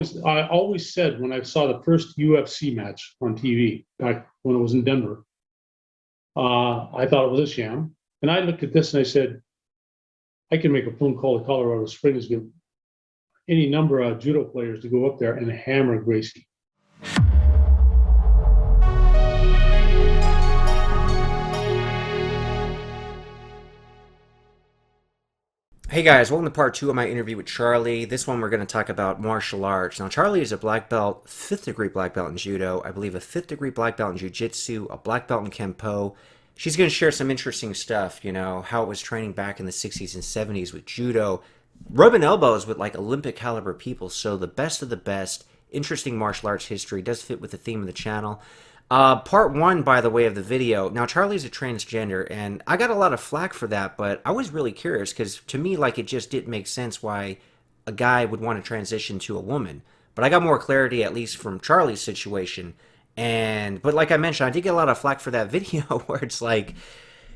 I always said when I saw the first UFC match on TV back when it was in Denver, I thought it was a sham. And I looked at this and I said, I can make a phone call to Colorado Springs, get any number of judo players to go up there and hammer Gracie. Hey guys, welcome to part 2 of my interview with Charli. This one we're going to talk about martial arts. Now Charli is a black belt, 5th degree black belt in Judo, I believe a 5th degree black belt in jiujitsu, a black belt in Kenpo. She's going to share some interesting stuff, how it was training back in the 60s and 70s with Judo, rubbing elbows with like Olympic caliber people, so the best of the best. Interesting martial arts history, does fit with the theme of the channel. Part 1, by the way, of the video. Now, Charli's a transgender, and I got a lot of flack for that, but I was really curious, because to me, like, it just didn't make sense why a guy would want to transition to a woman. But I got more clarity, at least from Charli's situation. But like I mentioned, I did get a lot of flack for that video, where it's like,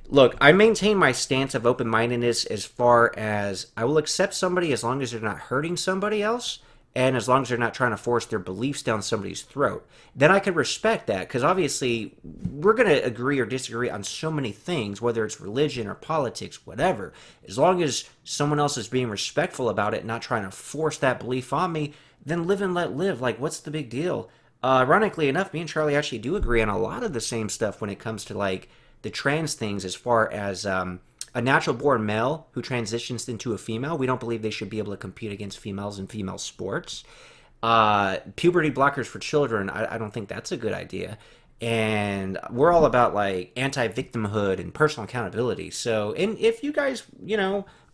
look, I maintain my stance of open-mindedness as far as I will accept somebody as long as they're not hurting somebody else, and as long as they're not trying to force their beliefs down somebody's throat. Then I can respect that, because obviously we're going to agree or disagree on so many things, whether it's religion or politics, whatever. As long as someone else is being respectful about it, not trying to force that belief on me, then live and let live. Like, what's the big deal? Ironically enough, me and Charli actually do agree on a lot of the same stuff when it comes to, like, the trans things, as far as a natural-born male who transitions into a female. We don't believe they should be able to compete against females in female sports. Puberty blockers for children, I don't think that's a good idea. And we're all about, like, anti-victimhood and personal accountability. So, and if you guys,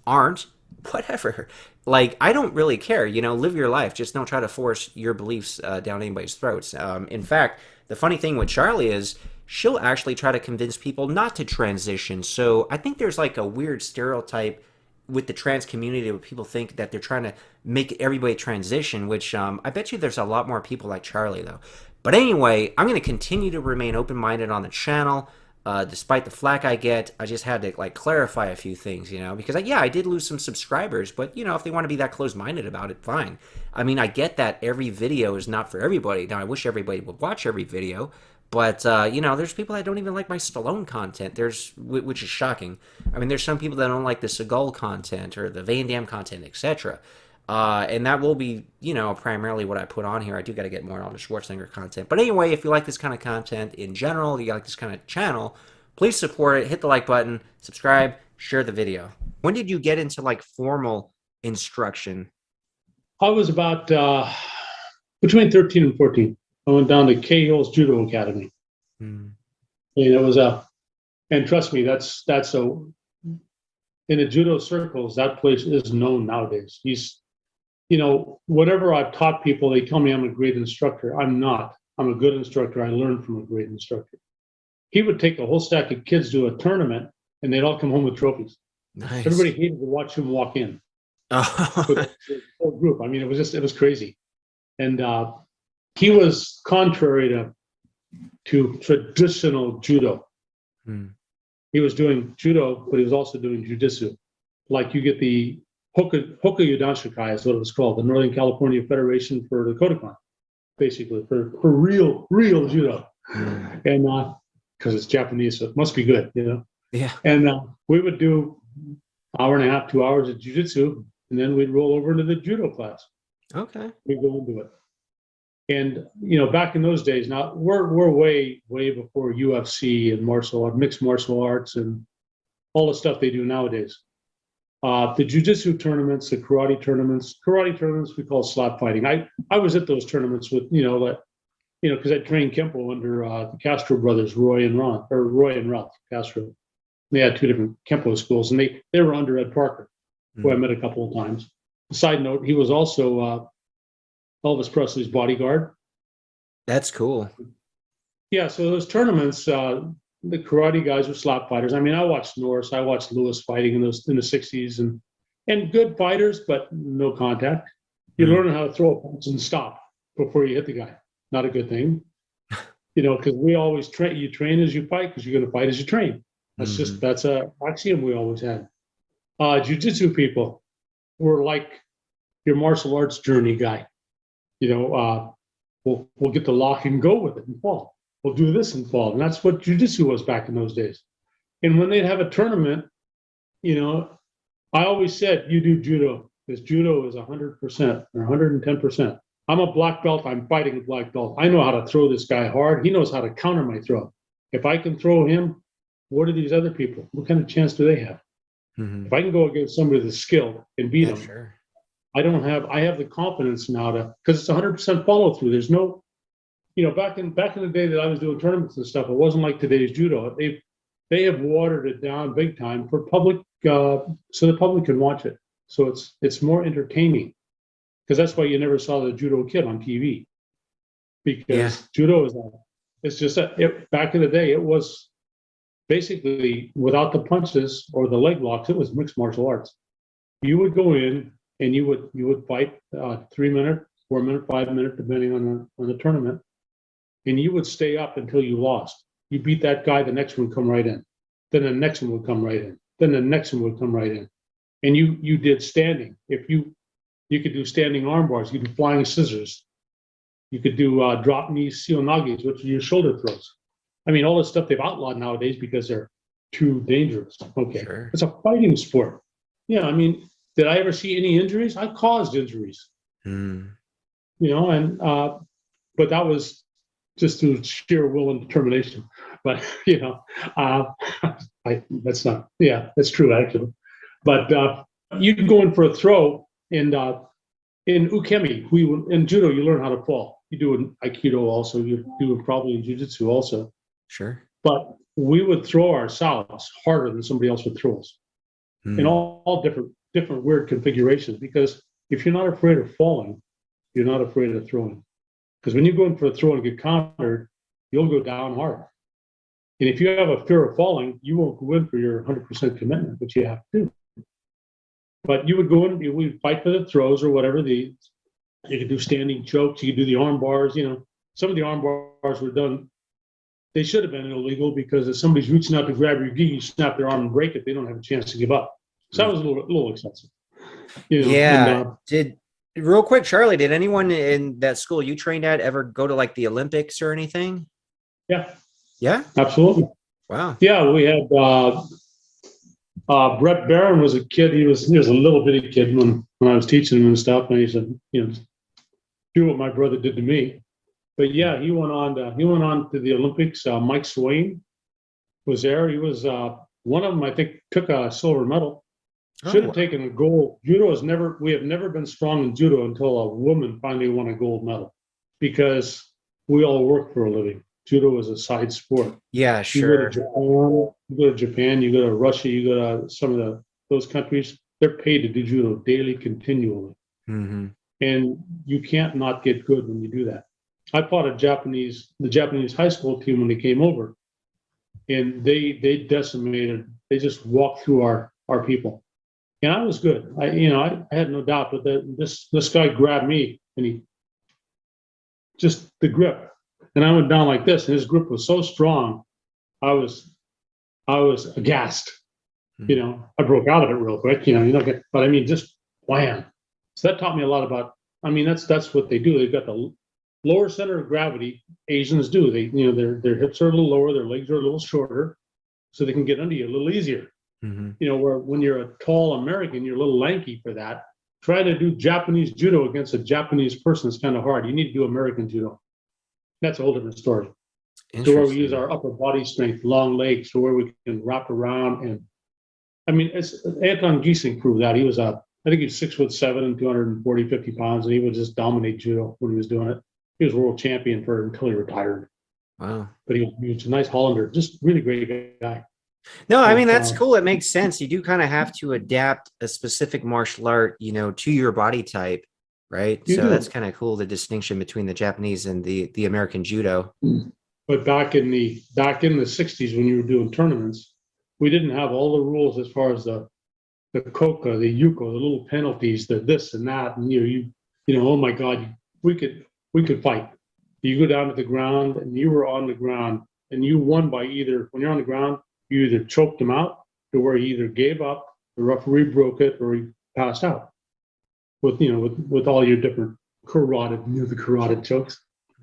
aren't, whatever. Like, I don't really care. Live your life. Just don't try to force your beliefs down anybody's throats. In fact, the funny thing with Charli is she'll actually try to convince people not to transition. So I think there's like a weird stereotype with the trans community where people think that they're trying to make everybody transition, which I bet you there's a lot more people like Charli, though. But anyway, I'm going to continue to remain open-minded on the channel. Despite the flack I get, I just had to like clarify a few things, because I did lose some subscribers, but if they want to be that close-minded about it, fine. I mean, I get that every video is not for everybody. Now, I wish everybody would watch every video, but there's people that don't even like my Stallone content. Which is shocking. I mean, there's some people that don't like the Seagal content or the Van Damme content, etc. And that will be, primarily what I put on here. I do got to get more on the Schwarzenegger content. But anyway, if you like this kind of content in general, you like this kind of channel, please support it. Hit the like button, subscribe, share the video. When did you get into like formal instruction? I was about between 13 and 14. I went down to Cahill's Judo Academy. And it was and trust me, that's in the judo circles, that place is known nowadays. Whatever I've taught people, they tell me I'm a great instructor. I'm not. I'm a good instructor. I learned from a great instructor. He would take a whole stack of kids to a tournament, and they'd all come home with trophies. Nice. Everybody hated to watch him walk in. Oh. With the whole group. I mean, it was crazy. And he was contrary to traditional judo. He was doing judo, but he was also doing jujitsu. Like you get the Hoka Yudanshikai is what it was called, the Northern California Federation for the Kodokan, basically for real judo. And because it's Japanese, so it must be good, Yeah. And we would do hour and a half, 2 hours of jujitsu, and then we'd roll over into the judo class. Okay. We'd go into it. And back in those days, now we're way before UFC and mixed martial arts, and all the stuff they do nowadays. The jiu-jitsu tournaments, the karate tournaments, we call slap fighting. I was at those tournaments with because I trained Kenpo under the Castro brothers, Roy and Ralph Castro. They had two different Kenpo schools, and they were under Ed Parker, who I met a couple of times. Side note, he was also Elvis Presley's bodyguard. That's cool. Yeah, so those tournaments, the karate guys were slap fighters. I mean, I watched Norris, I watched Lewis fighting in the 60s, and good fighters, but no contact. You learn how to throw a punch and stop before you hit the guy. Not a good thing, because we always train. You train as you fight, because you're going to fight as you train. That's a axiom we always had. Jiu-jitsu people were like your martial arts journey guy. we'll get the lock and go with it and fall. We'll do this and fall. And that's what jiu-jitsu was back in those days. And when they'd have a tournament, I always said, you do judo, because judo is 100% or 110%. I'm a black belt. I'm fighting a black belt. I know how to throw this guy hard. He knows how to counter my throw. If I can throw him, what are these other people? What kind of chance do they have? Mm-hmm. If I can go against somebody that's skilled and beat them, Sure. I have the confidence now because it's 100% follow through. There's no, back in the day that I was doing tournaments and stuff, it wasn't like today's judo. They have watered it down big time for public, so the public can watch it. So it's more entertaining, because that's why you never saw the judo kid on TV, because judo it's just back in the day, it was basically without the punches or the leg locks, it was mixed martial arts. You would go in and you would fight 3 minute, 4 minute, 5 minute, depending on the tournament, and you would stay up until you lost. You beat that guy, the next one would come right in. Then the next one would come right in. Then the next one would come right in. And you did standing. If you could do standing arm bars, you could do flying scissors. You could do drop knees, seonagis, which are your shoulder throws. I mean, all this stuff they've outlawed nowadays because they're too dangerous. Okay. Sure. It's a fighting sport. Yeah, I mean, did I ever see any injuries? I caused injuries. Mm. But that was just through sheer will and determination. But that's not. Yeah, that's true actually. But you can go in for a throw, and in ukemi, in judo, you learn how to fall. You do in aikido also. You do it probably in jiu-jitsu also. Sure. But we would throw ourselves harder than somebody else would throw us, in all different weird configurations. Because if you're not afraid of falling, you're not afraid of throwing. Because when you go in for a throw and get countered, you'll go down hard. And if you have a fear of falling, you won't go in for your 100% commitment, which you have to do. But you would go in, we would fight for the throws or whatever. You could do standing chokes, you could do the arm bars. Some of the arm bars were done, they should have been illegal, because if somebody's reaching out to grab your gi, you snap their arm and break it, they don't have a chance to give up. So that was a little excessive. Real quick, Charlie, did anyone in that school you trained at ever go to like the Olympics or anything? Yeah. Yeah? Absolutely. Wow. Yeah, we had Brett Barron was a kid. He was a little bitty kid when I was teaching him and stuff. And he said, do what my brother did to me. But yeah, he went on to the Olympics. Mike Swain was there. He was one of them, I think, took a silver medal. Should have taken a gold. We have never been strong in judo until a woman finally won a gold medal, because we all work for a living. Judo is a side sport. Yeah, sure. You go to Japan, you go to Russia, you go to some of those countries, they're paid to do judo daily, continually. Mm-hmm. And you can't not get good when you do that. I fought the Japanese high school team when they came over, and they decimated, they just walked through our people. And I was good. I had no doubt, but this guy grabbed me, and he just the grip. And I went down like this, and his grip was so strong, I was aghast. I broke out of it real quick. But I mean, just wham. So that taught me a lot about. I mean, that's what they do. They've got the lower center of gravity. Asians do. They, their hips are a little lower, their legs are a little shorter, so they can get under you a little easier. Mm-hmm. Where when you're a tall American, you're a little lanky for that. Try to do Japanese judo against a Japanese person is kind of hard. You need to do American judo. That's a whole different story. So where we use our upper body strength, long legs, so where we can wrap around. And I mean, Anton Giesing proved that. He was I think he's 6'7" and 240, 50 pounds, and he would just dominate judo when he was doing it. He was world champion until he retired. Wow. But he was a nice Hollander, just really great guy. No, I mean, that's cool. It makes sense. You do kind of have to adapt a specific martial art, to your body type, right? So that's kind of cool, the distinction between the Japanese and the American judo. But back in the 60s, when you were doing tournaments, we didn't have all the rules as far as the koka, the yuko, the little penalties, the this and that, and oh my God, we could fight. You go down to the ground, and you were on the ground, and you won by either, when you're on the ground, you either choked them out, to where he either gave up, the referee broke it, or he passed out with all your different knew the carotid chokes.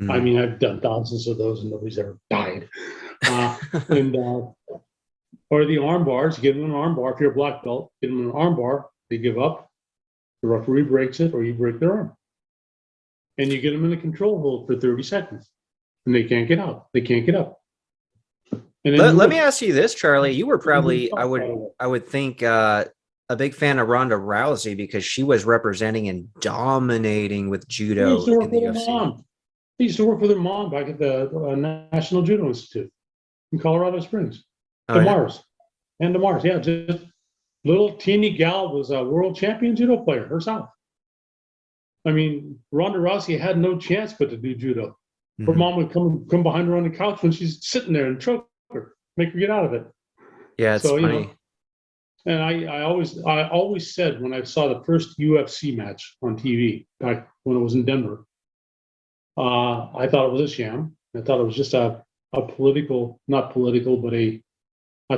I mean, I've done thousands of those and nobody's ever died. And or the arm bars, give them an arm bar. If you're a black belt, give them an arm bar. They give up. The referee breaks it, or you break their arm. And you get them in a control hold for 30 seconds. And they can't get out. They can't get up. And then Let me ask you this, Charlie. You were probably, I would think, a big fan of Ronda Rousey because she was representing and dominating with judo in the UFC. He used to work with her mom back at the National Judo Institute in Colorado Springs. DeMars. And DeMars, yeah, just little teeny gal was a world champion judo player herself. I mean, Ronda Rousey had no chance but to do judo. Her mom would come behind her on the couch when she's sitting there and choke her, make her get out of it. Yeah, it's funny. You know, and I always said when I saw the first UFC match on TV back when it was in Denver, I thought it was a sham. I thought it was just a political, not political, but a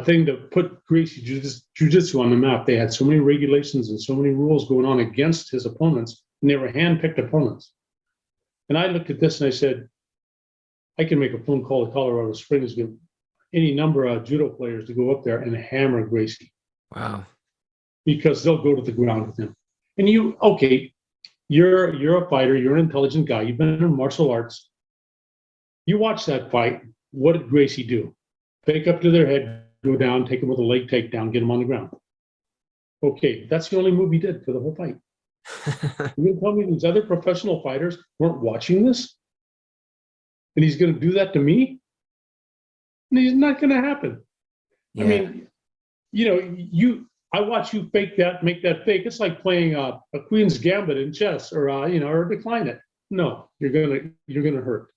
thing to put Gracie Jiu-Jitsu on the map. They had so many regulations and so many rules going on against his opponents, and they were hand-picked opponents. And I looked at this and I said, I can make a phone call to Colorado Springs, get any number of judo players to go up there and hammer Gracie. Wow. Because they'll go to the ground with him. And you're a fighter, you're an intelligent guy, you've been in martial arts. You watch that fight, what did Gracie do? Fake up to their head, go down, take him with a leg takedown, get him on the ground. Okay, that's the only move he did for the whole fight. You tell me these other professional fighters weren't watching this? And he's going to do that to me? And it's not going to happen. Yeah. I mean, I watch you fake that, make that fake. It's like playing a queen's gambit in chess, or or decline it. No, you're gonna hurt.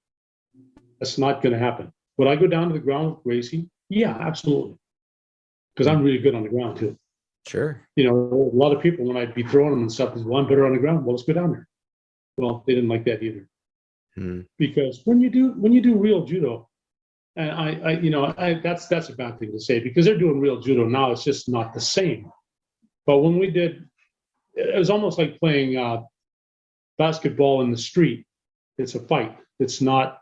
That's not gonna happen. Would I go down to the ground with Gracie? Yeah, absolutely. Because I'm really good on the ground too. Sure. A lot of people when I'd be throwing them and stuff, is, well, I'm better on the ground. Well, let's go down there. Well, they didn't like that either. Because when you do real judo, and that's a bad thing to say because they're doing real judo now. It's just not the same. But when we did, it was almost like playing basketball in the street. It's a fight. It's not.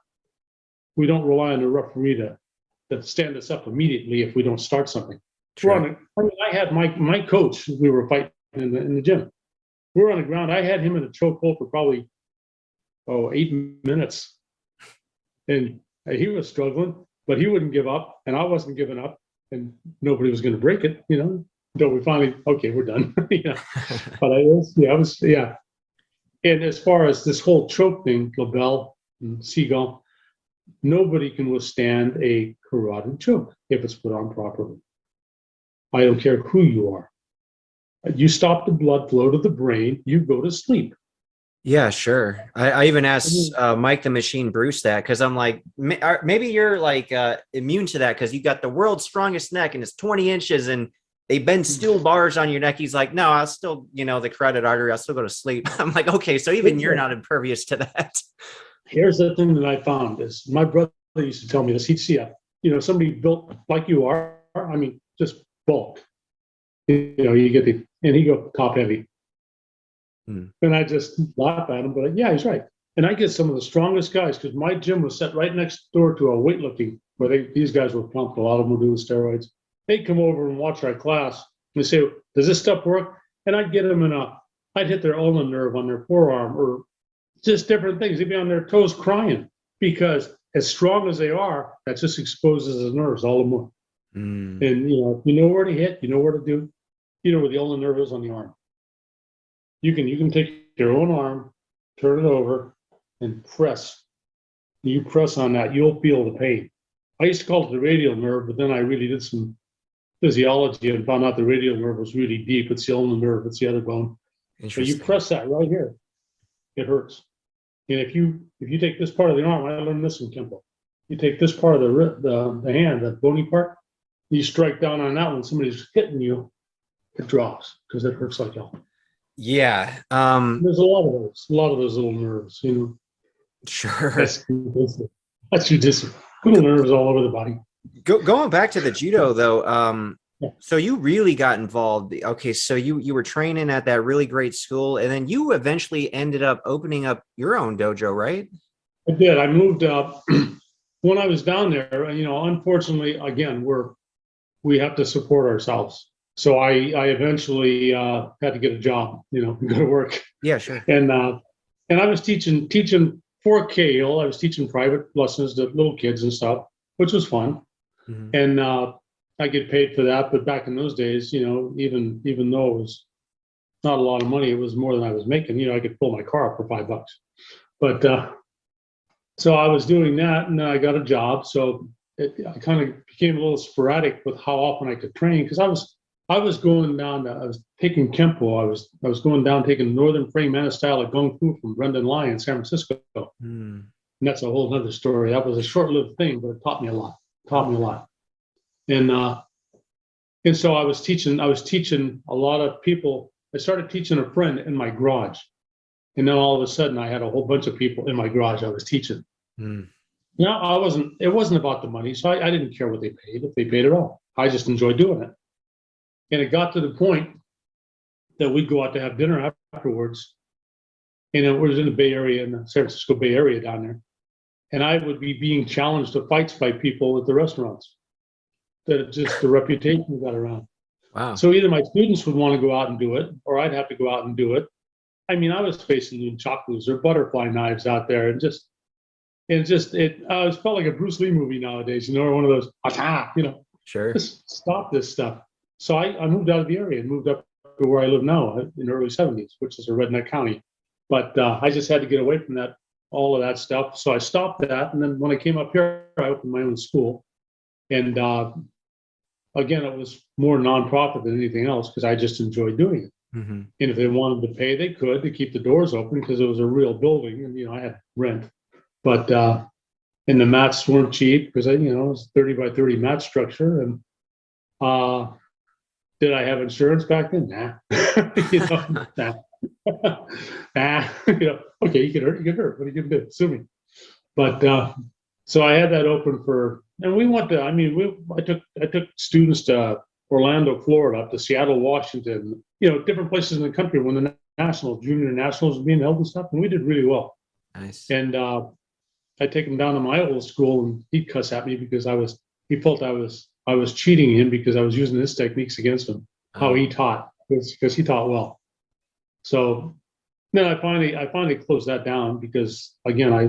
We don't rely on the referee to stand us up immediately if we don't start something. Sure. I had my coach. We were fighting in the gym. We were on the ground. I had him in a chokehold for probably 8 minutes, and he was struggling, but he wouldn't give up, and I wasn't giving up, and nobody was going to break it, until we finally, okay, we're done. But I was. And as far as this whole choke thing, Labelle and Seagull, nobody can withstand a carotid choke if it's put on properly. I don't care who you are. You stop the blood flow to the brain, you go to sleep. Yeah, sure. I even asked Mike the Machine Bruce that because I'm like, maybe you're like immune to that because you got the world's strongest neck and it's 20 inches and they bend steel bars on your neck. He's like, no, I'll still, the carotid artery, I'll still go to sleep. I'm like, okay, so even you're not impervious to that. Here's the thing that I found is my brother used to tell me this. He'd see somebody built like you are. I mean, just bulk. You get and he go top heavy. And I just laugh at him, but yeah, he's right. And I get some of the strongest guys because my gym was set right next door to a weightlifting where these guys were pumped. A lot of them were doing steroids. They'd come over and watch our class and they say, does this stuff work? And I'd get them I'd hit their ulnar nerve on their forearm or just different things. They'd be on their toes crying because as strong as they are, that just exposes the nerves all the more. And, if you know where to hit, you know where to do, where the ulnar nerve is on the arm. You can take your own arm, turn it over, and press. You press on that, you'll feel the pain. I used to call it the radial nerve, but then I really did some physiology and found out the radial nerve was really deep. It's the ulnar nerve, it's the other bone. So you press that right here, it hurts. And if you take this part of the arm, I learned this in Kenpo. You take this part of the hand, the bony part, you strike down on that when somebody's hitting you, it drops because it hurts like hell. Yeah. There's a lot of those little nerves, Sure. That's jujitsu. Little nerves all over the body. Going back to the judo though, So you really got involved. Okay, so you were training at that really great school, and then you eventually ended up opening up your own dojo, right? I did. I moved up when I was down there. Unfortunately, again, we have to support ourselves. So I eventually had to get a job. Go to work, Yeah, sure. and I was teaching for Kale. I was teaching private lessons to little kids and stuff, which was fun. Hmm. And I get paid for that. But back in those days, even though it was not a lot of money, it was more than I was making. I could pull my car up for $5. But so I was doing that, and then I got a job. So I kind of became a little sporadic with how often I could train, because I was going down. I was taking Kenpo. I was going down taking Northern Praying Mantis style of Kung Fu from Brendan Lai in San Francisco. Hmm. And that's a whole other story. That was a short-lived thing, but it taught me a lot. Taught me a Okay. lot. And so I was teaching a lot of people. I started teaching a friend in my garage. And then all of a sudden I had a whole bunch of people in my garage I was teaching. Hmm. It wasn't about the money. So I didn't care what they paid, if they paid at all. I just enjoyed doing it. And it got to the point that we'd go out to have dinner afterwards. And it was in the Bay Area, in the San Francisco Bay Area down there. And I would be being challenged to fights by people at the restaurants, that just the reputation got around. Wow. So either my students would want to go out and do it, or I'd have to go out and do it. I mean, I was facing nunchakus or butterfly knives out there, it always felt like a Bruce Lee movie nowadays, or one of those attack, Sure. just stop this stuff. So I moved out of the area and moved up to where I live now in the early 70s, which is a redneck county. But I just had to get away from all of that stuff. So I stopped that. And then when I came up here, I opened my own school. And again, it was more nonprofit than anything else, because I just enjoyed doing it. Hmm. And if they wanted to pay, they could, to keep the doors open, because it was a real building, and I had rent. But and the mats weren't cheap, because it was 30 by 30 mat structure. And uh, did I have insurance back then? Nah. Nah. Nah. Okay, you get hurt. What are you gonna do? Sue me. But so I had that open for, and we went to. I mean, I took students to Orlando, Florida, up to Seattle, Washington. Different places in the country when the junior nationals were being held and stuff, and we did really well. Nice. And I'd take him down to my old school, and he'd cuss at me because he felt I was cheating him, because I was using his techniques against him, how he Oh, taught, because he taught well. So then I finally closed that down, because again, I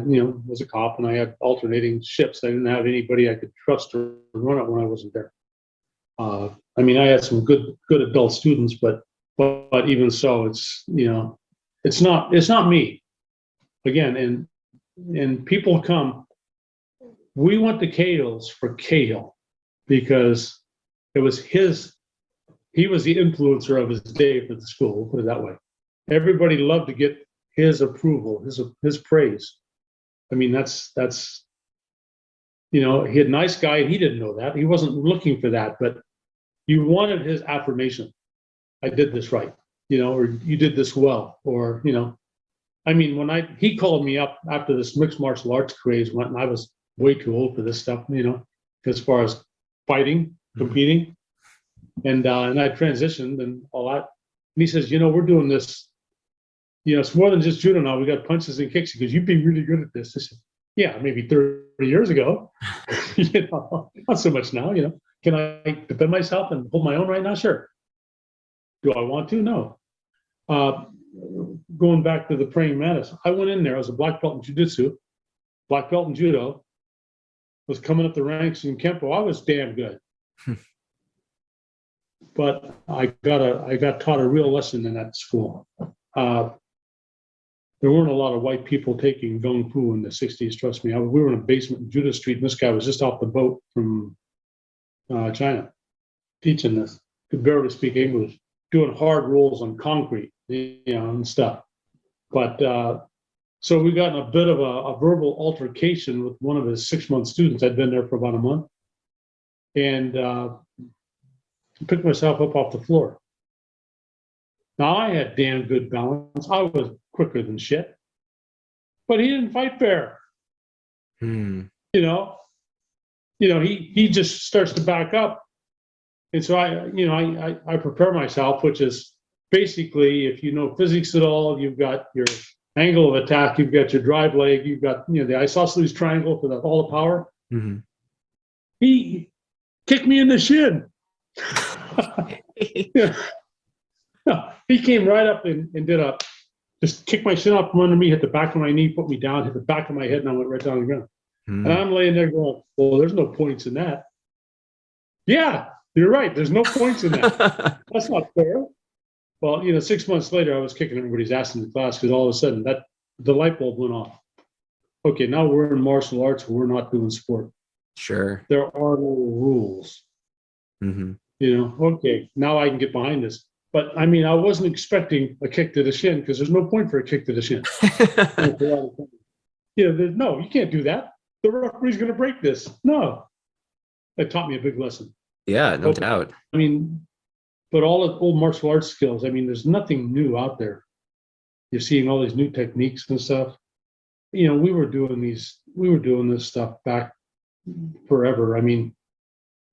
was a cop, and I had alternating shifts. I didn't have anybody I could trust to run it when I wasn't there. I mean, I had some good adult students, but even so, it's not me again. And people come. We went to Cale's for Cale, because it was he was the influencer of his day for the school. We'll put it that way. Everybody loved to get his approval, his praise. I mean, that's he had a nice guy, and he didn't know that. He wasn't looking for that, but you wanted his affirmation. I did this right, or you did this well, or I mean, he called me up after this mixed martial arts craze went, and I was way too old for this stuff, as far as fighting, hmm. competing, and I transitioned and all that. And he says, we're doing this. It's more than just judo now. We got punches and kicks. He goes, you'd be really good at this. I said, yeah, maybe 30 years ago. Not so much now. Can I defend myself and hold my own right now? Sure. Do I want to? No. Uh, Going back to the praying mantis, I went in there. I was a black belt in jiu-jitsu, black belt in judo. Was coming up the ranks in Kenpo. I was damn good, but I got taught a real lesson in that school. Uh, there weren't a lot of white people taking Kung Fu in the 60s, trust me. We were in a basement in Judo Street, and this guy was just off the boat from China teaching this. Could barely speak English, doing hard rolls on concrete, and stuff. But so we got in a bit of a verbal altercation with one of his 6-month students. I'd been there for about a month, and picked myself up off the floor. Now I had damn good balance. I was quicker than shit, but he didn't fight fair. Hmm. You know, he just starts to back up, And so I prepare myself, which is basically, if you know physics at all, you've got your angle of attack, you've got your drive leg, you've got the isosceles triangle for all the power. Mm-hmm. He kicked me in the shin. Yeah. No, he came right up and did just kicked my shin up from under me, hit the back of my knee, put me down, hit the back of my head, and I went right down on the ground. Mm. And I'm laying there going, well, there's no points in that. Yeah, you're right. There's no points in that. That's not fair. Well, 6 months later, I was kicking everybody's ass in the class because all of a sudden the light bulb went off. Okay, now we're in martial arts. We're not doing sport. Sure. There are no rules. Mm-hmm. Okay, now I can get behind this. But I mean, I wasn't expecting a kick to the shin because there's no point for a kick to the shin. No, you can't do that. The referee's going to break this. No, that taught me a big lesson. Yeah, no doubt. I mean, but all the old martial arts skills, I mean, there's nothing new out there. You're seeing all these new techniques and stuff. We were doing this stuff back forever. I mean,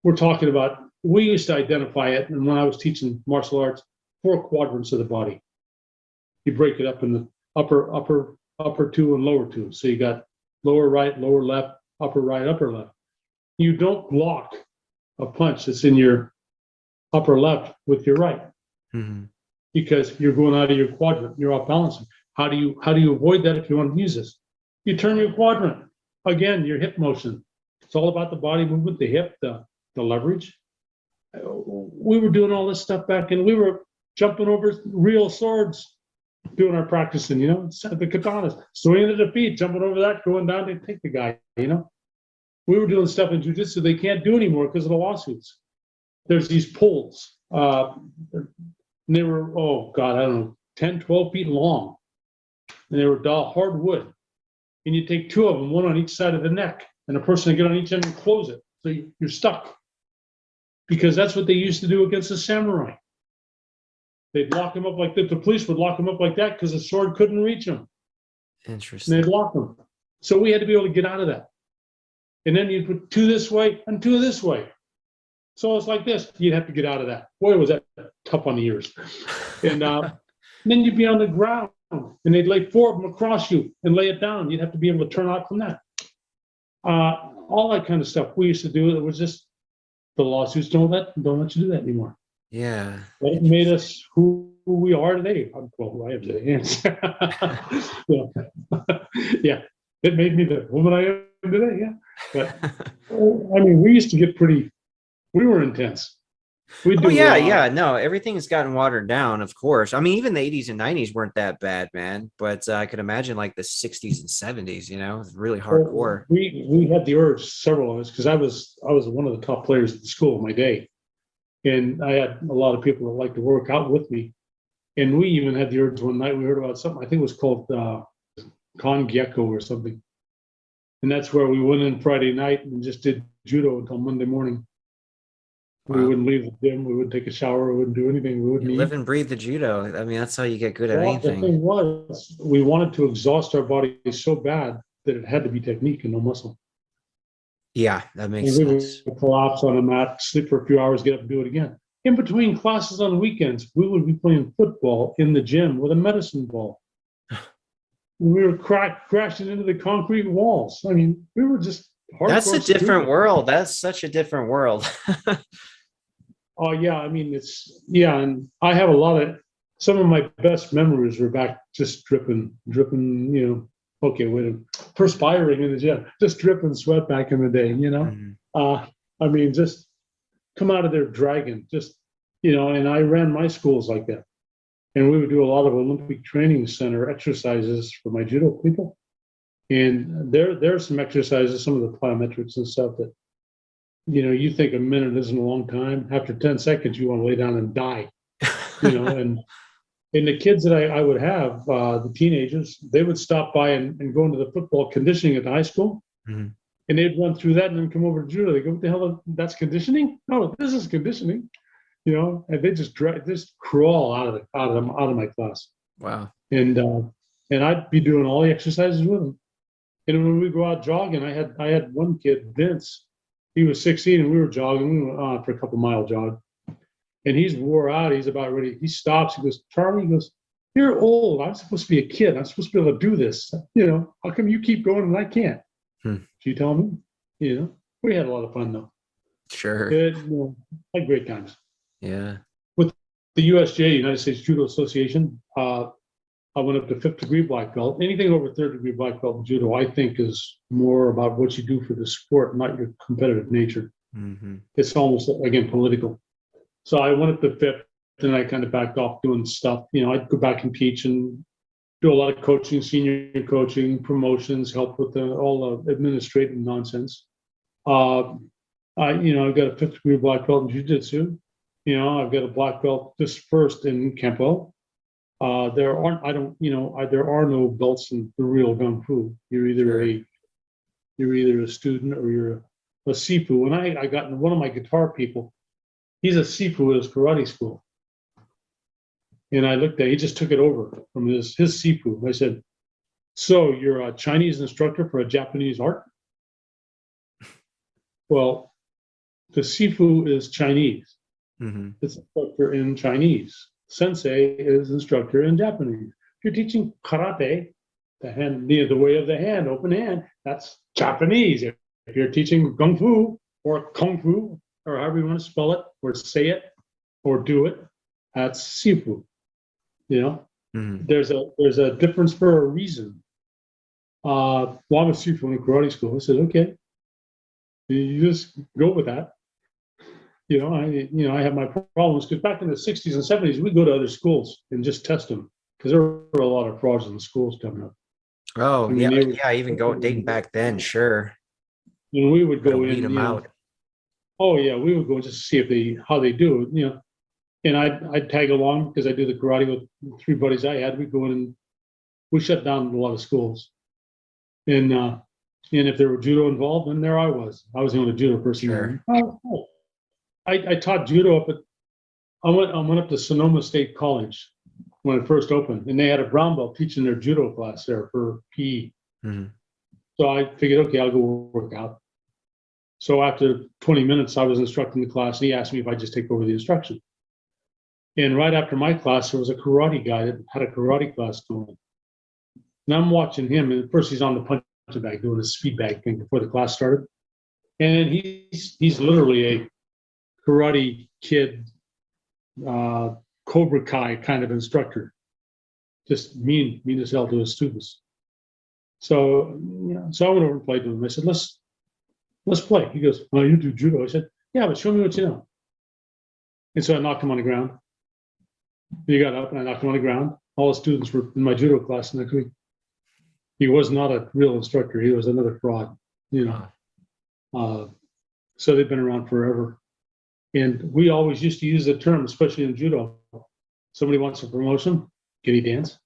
we're talking about, we used to identify it, and when I was teaching martial arts, 4 quadrants of the body. You break it up in the upper 2 and lower 2. So you got lower right, lower left, upper right, upper left. You don't block a punch that's in your upper left with your right, mm-hmm. because you're going out of your quadrant. You're off balancing. How do you avoid that if you want to use this? You turn your quadrant. Again, your hip motion. It's all about the body movement, the hip, the leverage. We were doing all this stuff back, and we were jumping over real swords, doing our practicing, the katanas, swinging to the feet, jumping over that, going down to take the guy, We were doing stuff in jiu-jitsu they can't do anymore because of the lawsuits. There's these poles. And they were, oh God, I don't know, 10, 12 feet long. And they were hard wood. And you take 2 of them, one on each side of the neck, and a person would get on each end and close it. So you're stuck. Because that's what they used to do against the samurai. They'd lock him up like that. The police would lock him up like that because the sword couldn't reach him. Interesting. And they'd lock him. So we had to be able to get out of that. And then you'd put 2 this way and 2 this way. So it's like this. You'd have to get out of that. Boy, was that tough on the ears. And then you'd be on the ground, and they'd lay 4 of them across you and lay it down. You'd have to be able to turn out from that. All that kind of stuff we used to do. It was just the lawsuits don't let you do that anymore. Yeah. But it made us who we are today. Well, who I am today. Yeah. It made me the woman I am today. Yeah. But I mean, we used to get we were intense. No, everything has gotten watered down, of course. I mean, even the 80s and 90s weren't that bad, man. But I could imagine like the 60s and 70s, it's really hardcore. We had the urge, several of us, because I was one of the top players at the school in my day. And I had a lot of people that liked to work out with me. And we even had the urge one night, we heard about something, I think it was called Con Gecko or something. And that's where we went in Friday night and just did judo until Monday morning. Wow. We wouldn't leave the gym. We wouldn't take a shower. We wouldn't do anything. We wouldn't live and breathe the judo. I mean, that's how you get good at anything. The thing was, we wanted to exhaust our body so bad that it had to be technique and no muscle. Yeah, that makes sense. We would collapse on a mat, sleep for a few hours, get up and do it again. In between classes on weekends, we would be playing football in the gym with a medicine ball. We were crashing into the concrete walls. I mean, we were just hardcore. That's a different world. That's such a different world. Oh, yeah. I mean, and I have some of my best memories were back just dripping, perspiring in the gym, just dripping sweat back in the day, Mm-hmm. I mean, just come out of there dragging, and I ran my schools like that. And we would do a lot of Olympic Training Center exercises for my judo people. And there are some exercises, some of the plyometrics and stuff that, you think a minute isn't a long time. After 10 seconds, you want to lay down and die, and the kids that I would have, the teenagers, they would stop by and go into the football conditioning at the high school. Mm-hmm. And they'd run through that and then come over to judo. They go, what the hell, that's conditioning? No, this is conditioning. And they just crawl out of my class. Wow. And I'd be doing all the exercises with them. And when we go out jogging, I had one kid, Vince. He was 16, and we were jogging. We went for a couple mile jog. And he's wore out. He's about ready. He stops. He goes, Charlie, he goes, you're old. I'm supposed to be a kid. I'm supposed to be able to do this. How come you keep going and I can't? You tell me. We had a lot of fun though. Sure. Had great times. Yeah. With the USJ, United States Judo Association, I went up to 5th degree black belt. Anything over 3rd degree black belt in judo, I think, is more about what you do for the sport, not your competitive nature. Mm-hmm. It's almost, again, political. So I went up to 5th, and I kind of backed off doing stuff. I'd go back and teach and do a lot of coaching, senior coaching, promotions, help with all the administrative nonsense. I've got a 5th degree black belt in jiu-jitsu. I've got a black belt just first in Kenpo. There are no belts in the real Kung Fu. You're either a student or you're a sifu. And I got one of my guitar people. He's a sifu at his karate school. And I looked at, he just took it over from his sifu. I said, so you're a Chinese instructor for a Japanese art? Well, the sifu is Chinese. Mm-hmm. It's instructor in Chinese. Sensei is instructor in Japanese. If you're teaching karate, the way of the hand, open hand, that's Japanese. If you're teaching Kung Fu or Kung Fu, or however you want to spell it, or say it, or do it, that's Sifu. Mm-hmm. There's a difference for a reason. I'm a Sifu in a karate school. I said, okay, you just go with that. I have my problems because back in the 60s and 70s, we'd go to other schools and just test them because there were a lot of frauds in the schools coming up. Oh, even dating back then, sure. And we would go weed in, them out. Oh yeah, we would go just to see how they do it, And I'd tag along because I do the karate with 3 buddies I had. We'd go in and we shut down a lot of schools. And if there were judo involved, then there I was. I was the only judo person. Sure. There. I taught judo up at. I went up to Sonoma State College when it first opened, and they had a brown belt teaching their judo class there for PE. Mm-hmm. So I figured, okay, I'll go work out. So after 20 minutes, I was instructing the class, and he asked me if I'd just take over the instruction. And right after my class, there was a karate guy that had a karate class going. And I'm watching him, and first he's on the punch bag doing a speed bag thing before the class started, and he's literally a karate kid, Cobra Kai kind of instructor, just mean as hell to his students. So so I went over and played with him. I said, let's play. He goes, oh, you do judo? I said, yeah, but show me what you know. And so I knocked him on the ground. He got up and I knocked him on the ground. All the students were in my judo class next week. He was not a real instructor. He was another fraud, So they've been around forever. And we always used to use the term, especially in judo. Somebody wants a promotion, can he dance?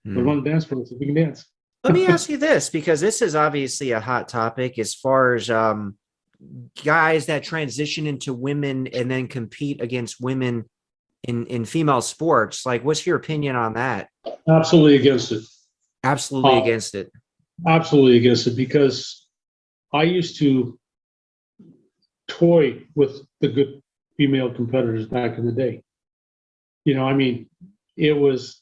We want to dance for us if we can dance. Let me ask you this, because this is obviously a hot topic as far as guys that transition into women and then compete against women in female sports. Like, what's your opinion on that? Absolutely against it. Absolutely against it. Absolutely against it, because I used to toy with the good female competitors back in the day. It was,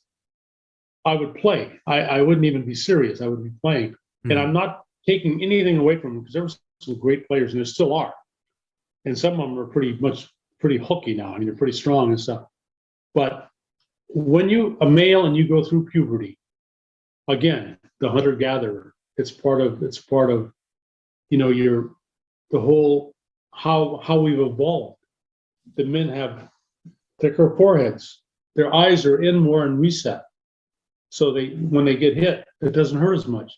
I would play. I wouldn't even be serious. I would be playing. Mm-hmm. And I'm not taking anything away from them, because there were some great players, and there still are. And some of them are pretty hooky now. They're pretty strong and stuff. But when you a male and you go through puberty, again, the hunter-gatherer, it's part of your the whole how we've evolved. The men have thicker foreheads. Their eyes are in more and reset. So when they get hit, it doesn't hurt as much.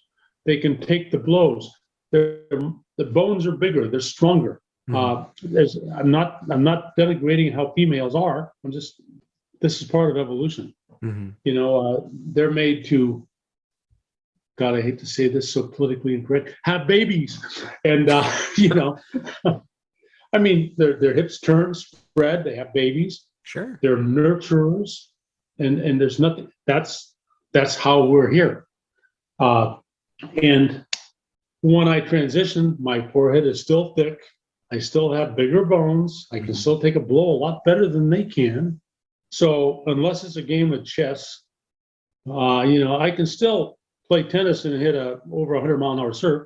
They can take the blows. The bones are bigger. They're stronger. Mm-hmm. I'm not denigrating how females are. This is part of evolution. Mm-hmm. They're made to, God, I hate to say this, so politically incorrect, have babies. And, their hips turn, spread, they have babies. Sure. They're nurturers. And there's nothing, that's how we're here. And when I transitioned, my forehead is still thick. I still have bigger bones. I can still take a blow a lot better than they can. So unless it's a game of chess, I can still play tennis and hit a over 100-mile-an-hour serve.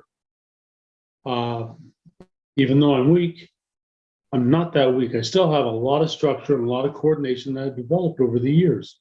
Even though I'm weak, I'm not that weak. I still have a lot of structure and a lot of coordination that I've developed over the years.